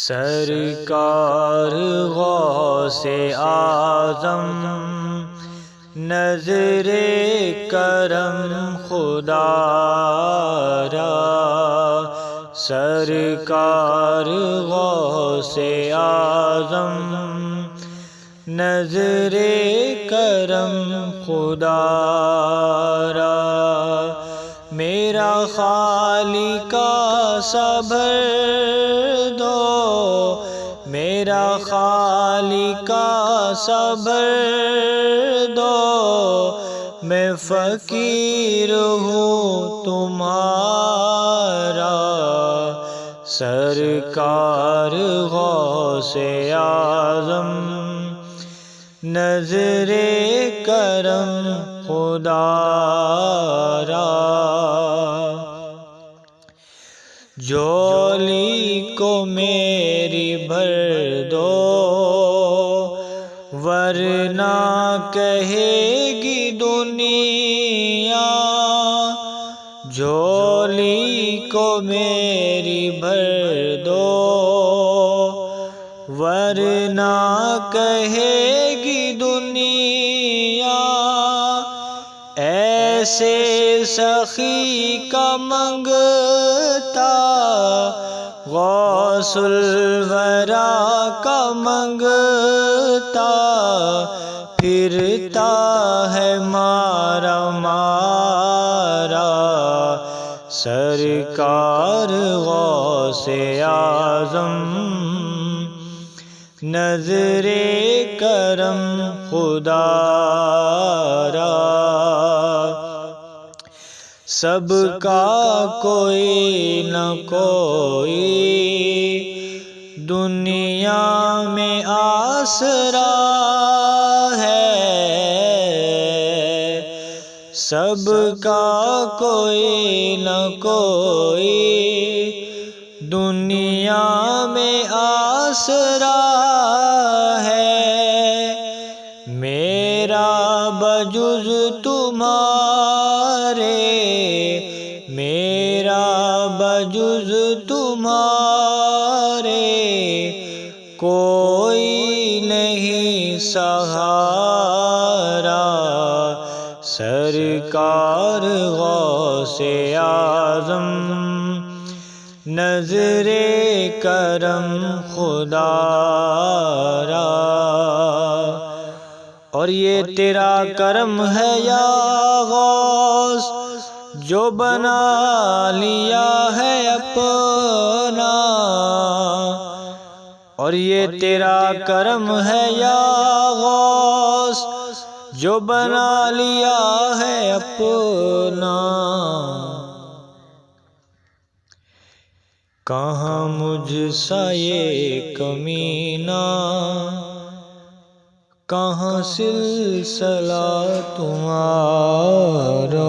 سرکار غوث اعظم نظر کرم خدا را، سرکار غوث اعظم نظر کرم خدا را، میرا خالق کا صبر دو، میرا خالق کا صبر دو، میں فقیر ہوں تمہارا، سرکار غوث اعظم نظر کرم خدا را، جھولی کو میری بھر دو ورنہ کہے گی دنیا، جھولی کو میری بھر دو ورنہ کہے گی دنیا، ایسے سخی کا منگتا غوث الورا کا منگتا، پھرتا ہے مارا مارا، سرکار غوث اعظم نظر کرم خدا را، سب کا کوئی نہ کوئی دنیا میں آسرا ہے، سب کا کوئی نہ کوئی دنیا میں آسرا ہے، میرا بجز تمہارے، میرا بجز تمہارے کوئی نہیں سہارا، سرکار غوث اعظم نظر کرم خدا را، اور یہ تیرا کرم ہے یا غوث جو بنا لیا ہے اپنا، اور یہ تیرا کرم ہے یا غوث جو بنا لیا ہے اپنا، کہاں مجھ سا یہ کمینہ، کہاں سلسلہ تمہارا۔